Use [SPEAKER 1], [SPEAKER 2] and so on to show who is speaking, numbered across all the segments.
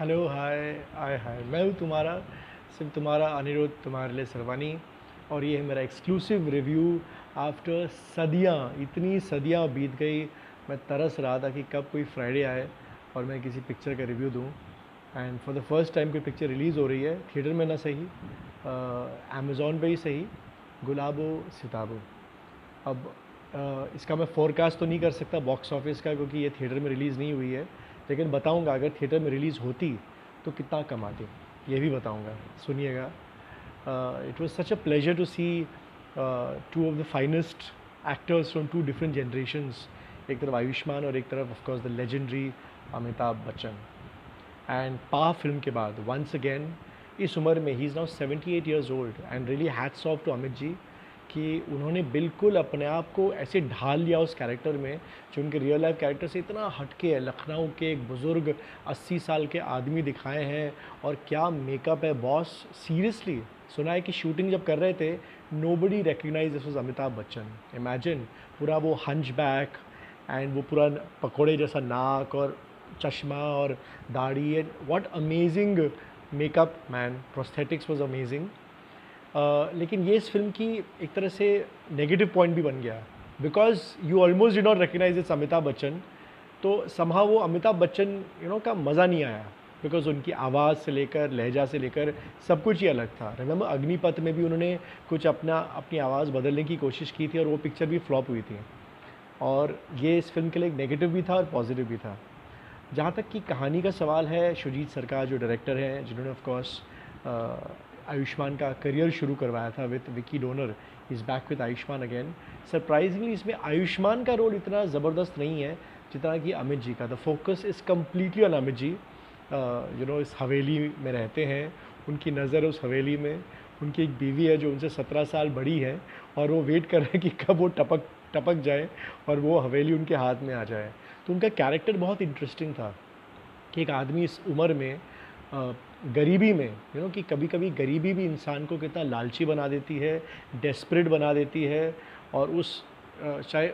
[SPEAKER 1] Hello, हाय, हाय हाय, मैं हूँ तुम्हारा, सिर्फ तुम्हारा अनिरुद्ध, तुम्हारे लिए सरवानी। और ये है मेरा एक्सक्लूसिव रिव्यू आफ्टर सदियाँ, इतनी सदियाँ बीत गई। मैं तरस रहा था कि कब कोई फ्राइडे आए और मैं किसी पिक्चर का रिव्यू दूँ। And for the first time कोई पिक्चर रिलीज़ हो रही है, थिएटर में ना सही, अमेज़ॉन पे ही सही, गुलाबो सिताबो। अब इसका मैं फोरकास्ट तो नहीं कर सकता बॉक्स ऑफिस का, क्योंकि ये थिएटर में रिलीज़ नहीं हुई है। लेकिन बताऊंगा अगर थिएटर में रिलीज़ होती तो कितना कमाती, ये भी बताऊंगा, सुनिएगा। It was such a pleasure to see two of the finest actors from two different generations. एक तरफ आयुष्मान और एक तरफ of course the legendary Amitabh Bachchan. And Paa film के बाद वंस अगेन इस उम्र में he is now 78 years old and really hats off to Amit ji कि उन्होंने बिल्कुल अपने आप को ऐसे ढाल लिया उस कैरेक्टर में जो उनके रियल लाइफ कैरेक्टर से इतना हटके है। लखनऊ के एक बुज़ुर्ग 80 साल के आदमी दिखाए हैं, और क्या मेकअप है बॉस। सीरियसली सुना है कि शूटिंग जब कर रहे थे nobody recognize this was Amitabh Bachchan. Imagine पूरा वो हंच बैक एंड वो पूरा पकोड़े जैसा नाक और चश्मा और दाढ़ी, and what amazing makeup man, prosthetics was amazing. लेकिन ये इस फिल्म की एक तरह से नेगेटिव पॉइंट भी बन गया, because you almost did not recognize it's Amitabh Bachchan. तो समहा वो अमिताभ बच्चन का मज़ा नहीं आया, बिकॉज उनकी आवाज़ से लेकर लहजा से लेकर सब कुछ ही अलग था। रिमेंबर अग्निपथ में भी उन्होंने कुछ अपनी आवाज़ बदलने की कोशिश की थी और वो पिक्चर भी फ्लॉप हुई थी। और ये इस फिल्म के लिए एक नेगेटिव भी था और पॉजिटिव भी था। जहाँ तक कि कहानी का सवाल है, शुजीत सरकार जो डायरेक्टर हैं, जिन्होंने ऑफ कोर्स आयुष्मान का करियर शुरू करवाया था with Vicky donor, is back with Ayushman again. Surprisingly इसमें आयुष्मान का रोल इतना ज़बरदस्त नहीं है जितना कि अमित जी का। The focus is completely on Amit ji. इस हवेली में रहते हैं, उनकी नज़र उस हवेली में, उनकी एक बीवी है जो उनसे 17 साल बड़ी है, और वो वेट कर रहे हैं कि कब वो टपक टपक जाए और वो हवेली उनके हाथ में आ जाए। तो उनका कैरेक्टर बहुत इंटरेस्टिंग था कि एक आदमी इस उम्र में गरीबी में कि कभी कभी गरीबी भी इंसान को कितना लालची बना देती है, डेस्परेट बना देती है। और उस चाहे,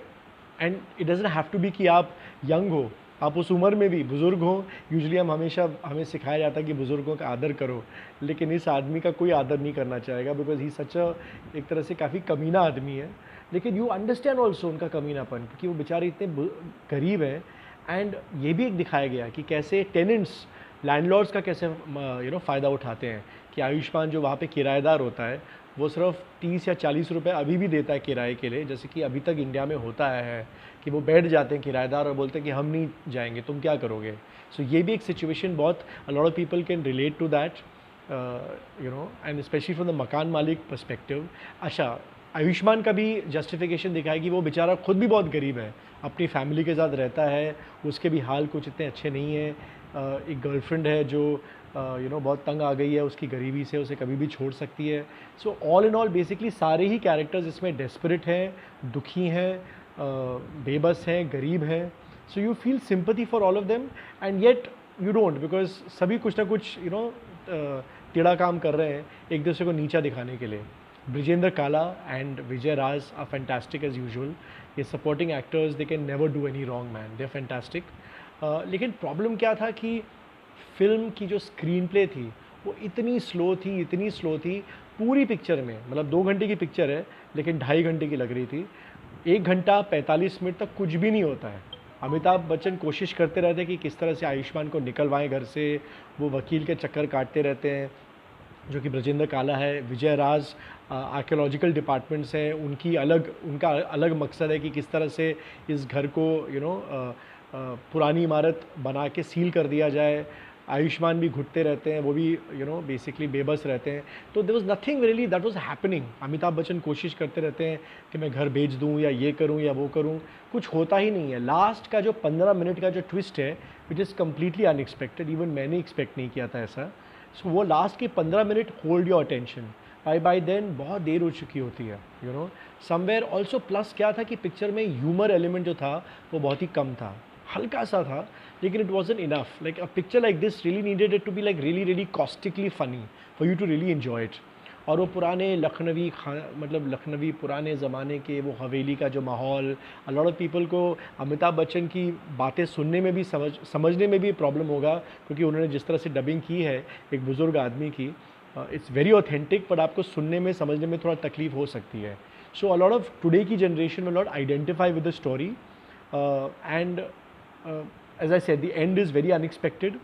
[SPEAKER 1] and it doesn't have to be कि आप यंग हो, आप उस उम्र में भी बुज़ुर्ग हो। यूजुअली हमें सिखाया जाता है कि बुज़ुर्गों का आदर करो, लेकिन इस आदमी का कोई आदर नहीं करना चाहेगा, बिकॉज ही सच एक तरह से काफ़ी कमीना आदमी है। लेकिन यू अंडरस्टैंड ऑल्सो उनका कमीनापन, क्योंकि वो बेचारे इतने गरीब हैं। एंड ये भी एक दिखाया गया कि कैसे टेनेंट्स लैंडलॉर्ड्स का कैसे फ़ायदा उठाते हैं। कि आयुष्मान जो वहाँ पे किराएदार होता है, वो सिर्फ 30 या 40 रुपए अभी भी देता है किराए के लिए, जैसे कि अभी तक इंडिया में होता है कि वो बैठ जाते हैं किराएदार और बोलते हैं कि हम नहीं जाएंगे, तुम क्या करोगे। सो ये भी एक सिचुएशन बहुत a lot of people can relate to that, and especially from the मकान मालिक पर्सपेक्टिव। अच्छा, आयुष्मान का भी जस्टिफिकेशन दिखाएगी, वो बेचारा खुद भी बहुत गरीब है, अपनी फैमिली के साथ रहता है, उसके भी हाल कुछ इतने अच्छे नहीं हैं। एक गर्लफ्रेंड है जो बहुत तंग आ गई है उसकी गरीबी से, उसे कभी भी छोड़ सकती है। So all in all basically सारे ही कैरेक्टर्स इसमें डेस्परेट हैं, दुखी हैं, बेबस हैं, गरीब हैं। So you feel sympathy for all of them, and yet you don't, because सभी कुछ ना कुछ टेढ़ा काम कर रहे हैं एक दूसरे को नीचा दिखाने के लिए। Brijendra Kala and Vijay Raaz are fantastic as usual. ये supporting actors, they can never do any wrong man, they are fantastic. लेकिन प्रॉब्लम क्या था कि फ़िल्म की जो स्क्रीन प्ले थी वो इतनी स्लो थी पूरी पिक्चर में। मतलब 2 घंटे की पिक्चर है लेकिन 2.5 घंटे की लग रही थी। 1 घंटा 45 मिनट तक कुछ भी नहीं होता है। अमिताभ बच्चन कोशिश करते रहते हैं कि किस तरह से आयुष्मान को निकलवाएं घर से, वो वकील के चक्कर काटते रहते हैं जो कि ब्रजेंद्र काला है। विजय राज आर्कियोलॉजिकल डिपार्टमेंट्स हैं, उनका अलग मकसद है कि किस तरह से इस घर को पुरानी इमारत बना के सील कर दिया जाए। आयुष्मान भी घुटते रहते हैं, वो भी बेसिकली बेबस रहते हैं। तो there was nothing really that was happening. Amitabh Bachchan कोशिश करते रहते हैं कि मैं घर बेच दूं या ये करूं या वो करूं, कुछ होता ही नहीं है। लास्ट का जो 15 मिनट का जो ट्विस्ट है, which is completely unexpected, even मैंने एक्सपेक्ट नहीं किया था ऐसा। सो वो लास्ट के 15 minute hold your attention. By then बहुत देर हो चुकी होती है, समवेयर ऑल्सो। प्लस क्या था कि पिक्चर में ह्यूमर एलिमेंट जो था वो बहुत ही कम था, हल्का सा था, लेकिन it wasn't enough. Like a picture like this really needed it to be like really really caustically funny for you to really enjoy it. और वो पुराने लखनवी मतलब लखनवी पुराने ज़माने के वो हवेली का जो माहौल, अ लॉट ऑफ पीपल को अमिताभ बच्चन की बातें सुनने में भी समझने में भी प्रॉब्लम होगा, क्योंकि उन्होंने जिस तरह से डबिंग की है एक बुज़ुर्ग आदमी की, इट्स वेरी ऑथेंटिक, बट आपको सुनने में समझने में थोड़ा तकलीफ हो सकती है. So a lot of today की generation will not identify with the story, and as I said the end is very unexpected.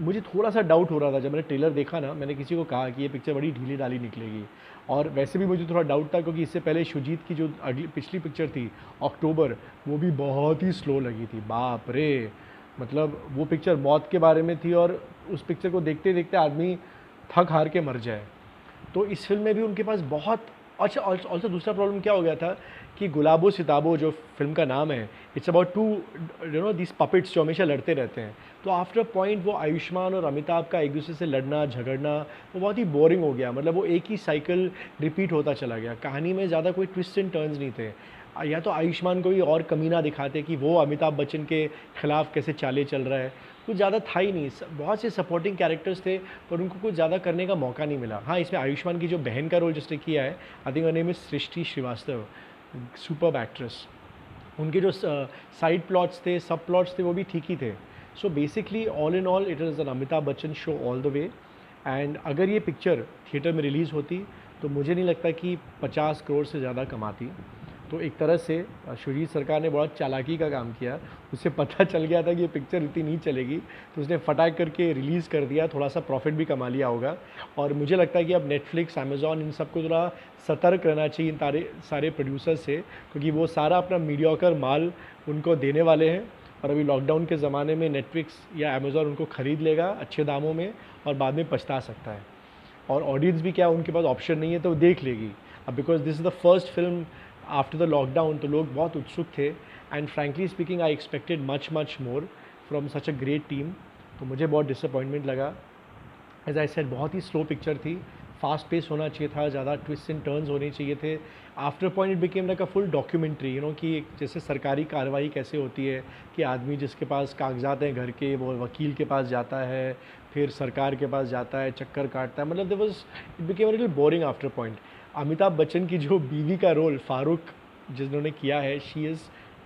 [SPEAKER 1] मुझे थोड़ा सा डाउट हो रहा था जब मैंने ट्रेलर देखा ना, मैंने किसी को कहा कि ये पिक्चर बड़ी ढीली ढाली निकलेगी, और वैसे भी मुझे थोड़ा डाउट था क्योंकि इससे पहले शुजीत की जो पिछली पिक्चर थी अक्टूबर, वो भी बहुत ही स्लो लगी थी. बाप रे, मतलब वो पिक्चर मौत के बारे में थी, और उस पिक्चर को देखते देखते आदमी थक हार के मर जाए. तो इस फिल्म में भी उनके पास बहुत अच्छा. ऑल्सो दूसरा प्रॉब्लम क्या हो गया था कि गुलाबो सिताबो जो फिल्म का नाम है, it's about two this puppets जो हमेशा लड़ते रहते हैं. तो आफ्टर पॉइंट वो आयुष्मान और अमिताभ का एक दूसरे से लड़ना झगड़ना वो बहुत ही बोरिंग हो गया. मतलब वो एक ही साइकिल रिपीट होता चला गया. कहानी में ज़्यादा कोई ट्विस्ट एंड टर्न्स नहीं थे. या तो आयुष्मान को भी और कमीना दिखाते कि वो अमिताभ बच्चन के खिलाफ कैसे चाले चल रहा है, कुछ ज़्यादा था ही नहीं. बहुत से सपोर्टिंग कैरेक्टर्स थे पर उनको कुछ ज़्यादा करने का मौका नहीं मिला. हाँ, इसमें आयुष्मान की जो बहन का रोल जिसने किया है, I think her name is Srishti Srivastava, superb actress. उनके जो साइड प्लॉट्स थे, सब प्लॉट्स थे, वो भी ठीक ही थे. So basically all in all it is an Amitabh Bachchan show all the way. And अगर ये पिक्चर थिएटर में रिलीज़ होती तो मुझे नहीं लगता कि 50 करोड़ से ज़्यादा कमाती. तो एक तरह से शुजीत सरकार ने बहुत चालाकी का काम किया. उसे पता चल गया था कि ये पिक्चर इतनी नहीं चलेगी, तो उसने फटाक करके रिलीज़ कर दिया, थोड़ा सा प्रॉफिट भी कमा लिया होगा. और मुझे लगता है कि अब नेटफ्लिक्स, अमेज़ॉन, इन सबको थोड़ा सतर्क रहना चाहिए इन सारे प्रोड्यूसर्स से, क्योंकि वो सारा अपना मीडियोकर माल उनको देने वाले हैं. और अभी लॉकडाउन के ज़माने में नेटफ्लिक्स या अमेज़ॉन उनको ख़रीद लेगा अच्छे दामों में और बाद में पछता सकता है. और ऑडियंस भी क्या, उनके पास ऑप्शन नहीं है तो वो देख लेगी. अब because this is the first film after the lockdown, तो लोग बहुत उत्सुक थे. And frankly speaking I expected much more from such a great team. तो मुझे बहुत डिसअपॉइंटमेंट लगा. एज आई सेड, बहुत ही स्लो पिक्चर थी. फास्ट पेस होना चाहिए था, ज़्यादा ट्विस्ट एंड टर्न्स होने चाहिए थे. After point it became like a full documentary, कि जैसे सरकारी कार्रवाई कैसे होती है, कि आदमी जिसके पास कागजात हैं घर के, वो वकील के पास जाता है, फिर सरकार के पास जाता है, चक्कर काटता है. मतलब there was, it became a little boring after point. Amitabh Bachchan की जो बीवी का रोल फारूक जिन्होंने किया है, she is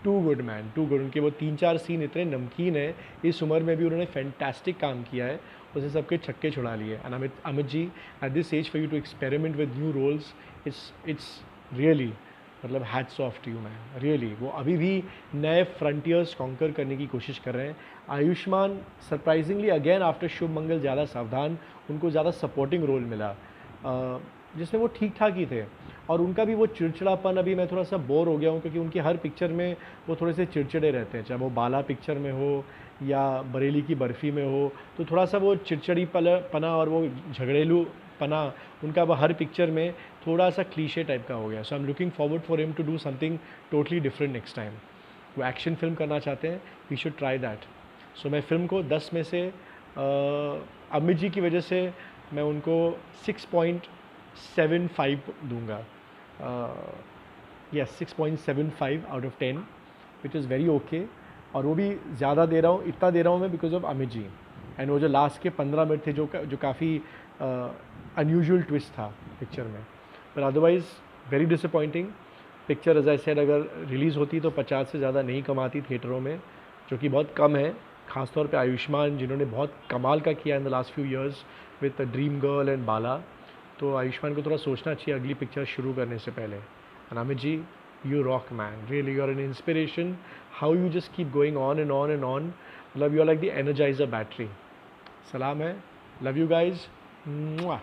[SPEAKER 1] too good man, too good. उनके वो 3-4 सीन इतने नमकीन है, इस उम्र में भी उन्होंने फैंटास्टिक काम किया है. उसे सबके छक्के छुड़ा लिए. And Amit ji, at this age for you to experiment with new roles, it's really, मतलब hats off to you man, really. वो अभी भी नए फ्रंटियर्स कॉन्कर करने की कोशिश कर रहे हैं. आयुष्मान सरप्राइजिंगली अगेन आफ्टर शुभ मंगल ज़्यादा सावधान, उनको ज़्यादा सपोर्टिंग रोल मिला, जिसमें वो ठीक ठाक ही थे. और उनका भी वो चिड़चिड़ापन, अभी मैं थोड़ा सा बोर हो गया हूँ, क्योंकि उनकी हर पिक्चर में वो थोड़े से चिड़चिड़े रहते हैं, चाहे वो बाला पिक्चर में हो या बरेली की बर्फ़ी में हो. तो थोड़ा सा वो चिड़चिड़ी पना और वो झगड़ेलू पना उनका हर पिक्चर में थोड़ा सा क्लीशे टाइप का हो गया. So I am looking forward for him to do something totally different next time. वो एक्शन फिल्म करना चाहते हैं, we should try that. So मैं फ़िल्म को 10 में से अमित जी की वजह से मैं उनको 6.75 दूंगा. Yes, 6.75 out of 10, which is very okay. और वो भी ज़्यादा दे रहा हूँ, इतना दे रहा हूँ मैं because of Amit ji. And वो जो लास्ट के 15 मिनट थे जो काफ़ी अनयूजुअल ट्विस्ट था पिक्चर में. पर otherwise very disappointing picture. As I said, अगर रिलीज़ होती तो 50 से ज़्यादा नहीं कमाती थिएटरों में, जो कि बहुत कम है. ख़ासतौर पे आयुष्मान जिन्होंने बहुत कमाल का किया in the last few years with Dream Girl and Bala. तो आयुष्मान को थोड़ा सोचना चाहिए अगली पिक्चर शुरू करने से पहले. And Amit ji, you rock man, really, you're an inspiration. How you just keep going on and on and on. Love, you're like the energizer battery. Salam hai, love you guys. Mwah.